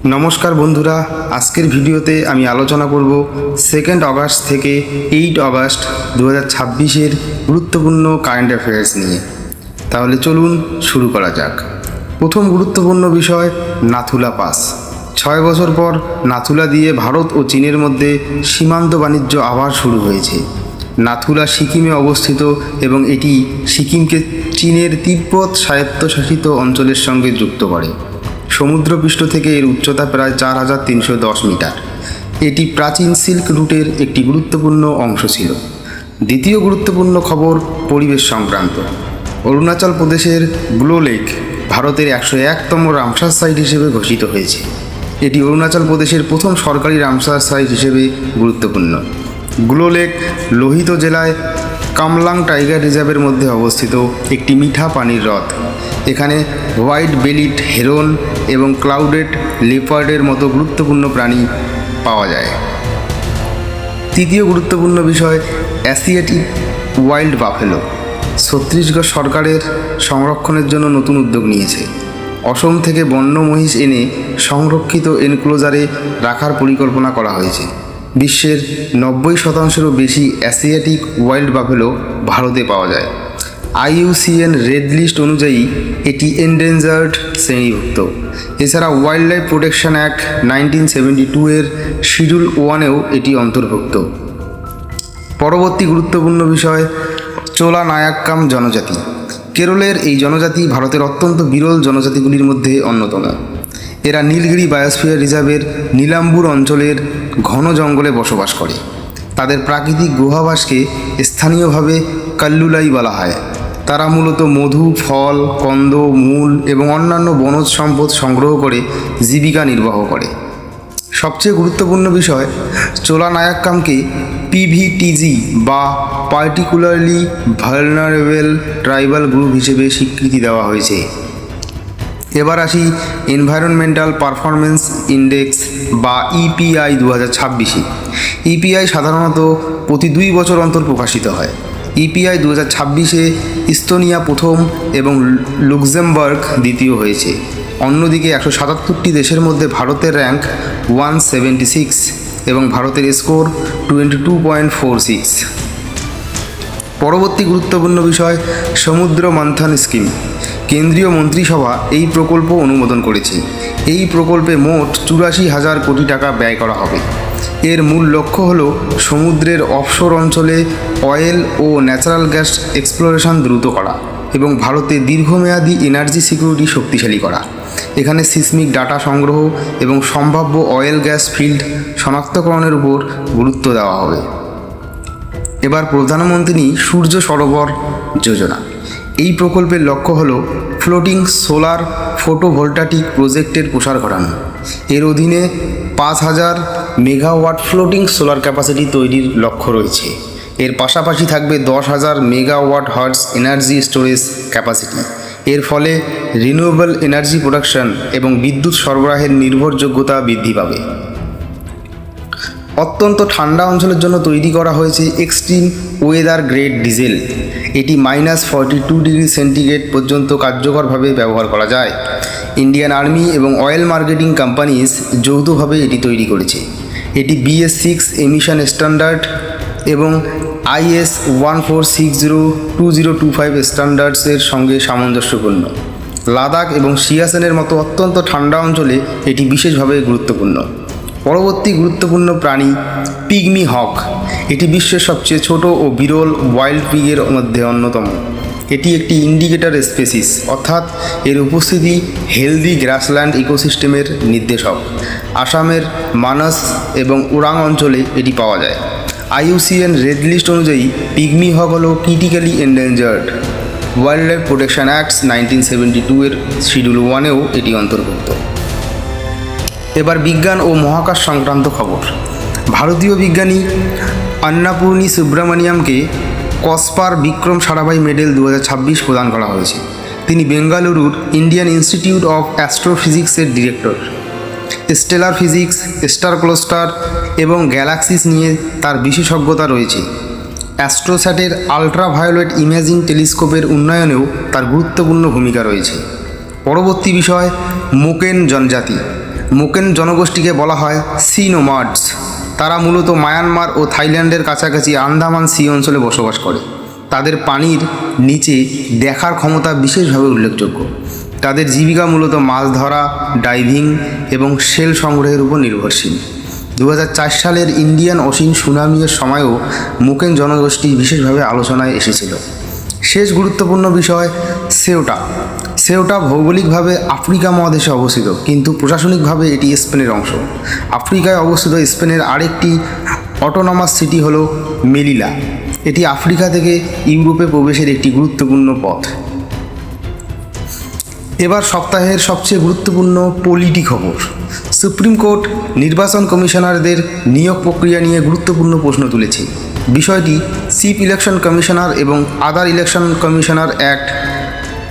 নমস্কার বন্ধুরা, আজকের ভিডিওতে আমি আলোচনা করব 2 অগাস্ট থেকে 8 অগাস্ট 2026-এর গুরুত্বপূর্ণ কারেন্ট অ্যাফেয়ার্স নিয়ে। তাহলে চলুন শুরু করা যাক। প্রথম গুরুত্বপূর্ণ বিষয় নাথুলা পাস। 6 বছর পর নাথুলা দিয়ে ভারত ও চীনের মধ্যে সীমান্ত বাণিজ্য আবার শুরু হয়েছে। নাথুলা সিকিমে অবস্থিত এবং এটি সিকিমকে চীনের তিব্বত স্বায়ত্তশাসিত অঞ্চলের সঙ্গে যুক্ত করে। সমুদ্রপৃষ্ঠ থেকে এর উচ্চতা প্রায় 4310 মিটার। এটি প্রাচীন সিল্ক রুটের একটি গুরুত্বপূর্ণ অংশ ছিল। দ্বিতীয় গুরুত্বপূর্ণ খবর পরিবেশ সংক্রান্ত। অরুণাচল প্রদেশের গ্লো লেক ভারতের 101তম রামসার সাইট হিসেবে ঘোষিত হয়েছে। এটি অরুণাচল প্রদেশের প্রথম সরকারি রামসার সাইট হিসেবে গুরুত্বপূর্ণ। গ্লো লেক লোহিত জেলায় কামলাং টাইগার রিজার্ভের মধ্যে অবস্থিত একটি মিঠা পানির হ্রদ। এখানে হোয়াইট বেলিড হেরন এবং ক্লাউডেড লেপার্ডের মতো গুরুত্বপূর্ণ প্রাণী পাওয়া যায়। তৃতীয় গুরুত্বপূর্ণ বিষয় এশিয়াটিক ওয়াইল্ড বাফেলো। ছত্তিশগড় সরকারের সংরক্ষণের জন্য নতুন উদ্যোগ নিয়েছে। অসম থেকে বন্য মহিষ এনে সংরক্ষিত এনক্লোজারে রাখার পরিকল্পনা করা হয়েছে। বিশ্বের 90%-এরও বেশি এশিয়াটিক ওয়াইল্ড বাফেলো ভারতে পাওয়া যায়। IUCN রেড লিস্ট অনুযায়ী এটি এন্ডেঞ্জার্ড শ্রেণীভুক্ত। এছাড়া ওয়াইল্ড লাইফ প্রোটেকশন অ্যাক্ট 1972-এর শিডিউল 1-এও এটি অন্তর্ভুক্ত। পরবর্তী গুরুত্বপূর্ণ বিষয় চোলা নায়াক্কাম জনজাতি। কেরলের এই জনজাতি ভারতের অত্যন্ত বিরল জনজাতিগুলির মধ্যে অন্যতম। এরা নীলগিরি বায়োস্ফিয়ার রিজার্ভের নীলাম্বুর অঞ্চলের ঘন জঙ্গলে বসবাস করে। তাদের প্রাকৃতিক গুহাবাসকে স্থানীয়ভাবে কাল্লুলাই বলা হয়। তারা মূলত মধু, ফল, কন্দ, মূল এবং অন্যান্য বনজ সম্পদ সংগ্রহ করে জীবিকা নির্বাহ করে। সবচেয়ে গুরুত্বপূর্ণ বিষয় চোলা নায়াক্কামকে PVTG বা পার্টিকুলারলি ভালনারেবল ট্রাইবাল গ্রুপ হিসেবে স্বীকৃতি দেওয়া হয়েছে। এবার আসি এনভায়রনমেন্টাল পারফরমেন্স ইন্ডেক্স বা EPI 2026-এ। EPI সাধারণত প্রতি 2 বছর অন্তর প্রকাশিত হয়। EPI 2026-এ ইস্তোনিয়া প্রথম এবং লুক্সেমবার্গ দ্বিতীয় হয়েছে। অন্যদিকে 177টি দেশের মধ্যে ভারতের র্যাঙ্ক 176 এবং ভারতের স্কোর 22.46। পরবর্তী গুরুত্বপূর্ণ বিষয় সমুদ্র মন্থন স্কিম। কেন্দ্রীয় মন্ত্রিসভা এই প্রকল্প অনুমোদন করেছে। এই প্রকল্পে মোট 84,000 কোটি টাকা ব্যয় করা হবে। এর মূল লক্ষ্য হল সমুদ্রের অফশোর অঞ্চলে অয়েল ও ন্যাচারাল গ্যাস এক্সপ্লোরেশন দ্রুত করা এবং ভারতে দীর্ঘমেয়াদী এনার্জি সিকিউরিটি শক্তিশালী করা। এখানে সিসমিক ডাটা সংগ্রহ এবং সম্ভাব্য অয়েল গ্যাস ফিল্ড শনাক্তকরণের উপর গুরুত্ব দেওয়া হবে। এবার প্রধানমন্ত্রী সূর্য সরোবর যোজনা। এই প্রকল্পের লক্ষ্য হল ফ্লোটিং সোলার ফটোভোল্টাইক প্রজেক্টের প্রসার ঘটানো। এর অধীনে 5,000 মেগাওয়াট ফ্লোটিং সোলার ক্যাপাসিটি তৈরির লক্ষ্য রয়েছে। এর পাশাপাশি থাকবে 10,000 megawatt hertz energy storage capacity. এর ফলে রিনিউয়েবল এনার্জি প্রোডাকশন এবং বিদ্যুৎ সরবরাহের নির্ভরযোগ্যতা বৃদ্ধি পাবে। অত্যন্ত ঠান্ডা অঞ্চলের জন্য তৈরি করা হয়েছে এক্সট্রিম ওয়েদার গ্রেড ডিজেল। এটি -42 ডিগ্রি সেন্টিগ্রেড পর্যন্ত কার্যকরভাবে ব্যবহার করা যায়। ইন্ডিয়ান আর্মি এবং অয়েল মার্কেটিং কোম্পানিজ যৌথভাবে এটি তৈরি করেছে। এটি BS6 এমিশন স্ট্যান্ডার্ড এবং IS 1460-2025 স্ট্যান্ডার্ডসের সঙ্গে সামঞ্জস্যপূর্ণ। লাদাখ এবং সিয়াচেনের মতো অত্যন্ত ঠান্ডা অঞ্চলে এটি বিশেষভাবে গুরুত্বপূর্ণ। পরবর্তী গুরুত্বপূর্ণ প্রাণী পিগমি হক। এটি বিশ্বের সবচেয়ে ছোট ও বিরল ওয়াইল্ড পিগের মধ্যে অন্যতম। এটি একটি ইন্ডিকেটর স্পেসিস, অর্থাৎ এর উপস্থিতি হেলদি গ্রাসল্যান্ড ইকোসিস্টেমের নির্দেশক। আসামের মানস এবং ওরাং অঞ্চলে এটি পাওয়া যায়। IUCN রেড লিস্ট অনুযায়ী পিগমি হক হল critically endangered. Wildlife protection act 1972-এর শিডিউল 1-এও এটি অন্তর্ভুক্ত। এবার বিজ্ঞান ও মহাকাশ সংক্রান্ত খবর। ভারতীয় বিজ্ঞানী অন্নাপূর্ণী সুব্রমণিয়ামকে কসপার বিক্রম সারাভাই মেডেল 2026 প্রদান করা হয়েছে। তিনি বেঙ্গালুরুর ইন্ডিয়ান ইনস্টিটিউট অফ অ্যাস্ট্রোফিজিক্সের director. Stellar physics, star cluster এবং গ্যালাক্সিস নিয়ে তার বিশেষজ্ঞতা রয়েছে। অ্যাস্ট্রোস্যাটের আল্ট্রাভায়োলেট ইমেজিং টেলিস্কোপের উন্নয়নেও তার গুরুত্বপূর্ণ ভূমিকা রয়েছে। পরবর্তী বিষয় মোকেন জনজাতি। মোকেন জনগোষ্ঠীকে বলা হয় সি নোমাডস। তারা মূলত মায়ানমার ও থাইল্যান্ডের কাছাকাছি আন্দামান সি অঞ্চলে বসবাস করে। তাদের পানির নিচে দেখার ক্ষমতা বিশেষভাবে উল্লেখযোগ্য। তাদের জীবিকা মূলত মাছ ধরা, ডাইভিং এবং শেল সংগ্রহের উপর নির্ভরশীল। 2004 সালের ইন্ডিয়ান ওশিন সুনামির সময়ও মোকেন জনগোষ্ঠী বিশেষভাবে আলোচনায় এসেছিল। শেষ গুরুত্বপূর্ণ বিষয় সেউটা। সেউটা ভৌগোলিকভাবে আফ্রিকা মহাদেশে অবস্থিত, কিন্তু প্রশাসনিকভাবে এটি স্পেনের অংশ। আফ্রিকায় অবস্থিত স্পেনের আরেকটি অটোনমাস সিটি হল মেলিলা। এটি আফ্রিকা থেকে ইউরোপে প্রবেশের একটি গুরুত্বপূর্ণ পথ। এবার সপ্তাহের সবচেয়ে গুরুত্বপূর্ণ পলিটি খবর। সুপ্রিম কোর্ট নির্বাচন কমিশনারদের নিয়োগ প্রক্রিয়া নিয়ে গুরুত্বপূর্ণ প্রশ্ন তুলেছে। বিষয়টি চিফ ইলেকশন কমিশনার এবং আদার ইলেকশন কমিশনার অ্যাক্ট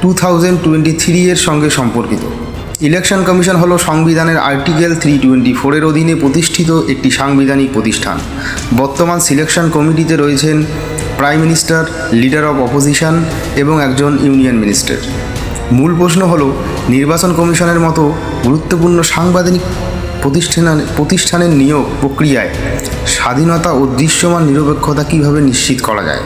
2023 এর সঙ্গে সম্পর্কিত। ইলেকশন কমিশন হল সংবিধানের আর্টিকেল 324 এর অধীনে প্রতিষ্ঠিত একটি সাংবিধানিক প্রতিষ্ঠান। বর্তমান সিলেকশন কমিটিতে রয়েছেন prime minister, leader of opposition এবং একজন ইউনিয়ন মিনিস্টার। মূল প্রশ্ন হলো, নির্বাচন কমিশনের মতো গুরুত্বপূর্ণ সাংবিধানিক প্রতিষ্ঠানের নিয়োগ প্রক্রিয়ায় স্বাধীনতা ও দৃশ্যমান নিরপেক্ষতা কীভাবে নিশ্চিত করা যায়।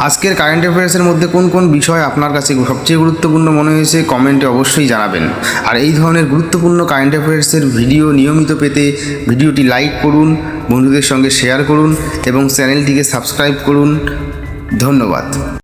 আজকের কারেন্ট অ্যাফেয়ার্সের মধ্যে কোন কোন বিষয় আপনার কাছে সবচেয়ে গুরুত্বপূর্ণ মনে হয়েছে কমেন্টে অবশ্যই জানাবেন। আর এই ধরনের গুরুত্বপূর্ণ কারেন্ট অ্যাফেয়ার্সের ভিডিও নিয়মিত পেতে ভিডিওটি লাইক করুন, বন্ধুদের সঙ্গে শেয়ার করুন এবং চ্যানেলটিকে সাবস্ক্রাইব করুন। ধন্যবাদ।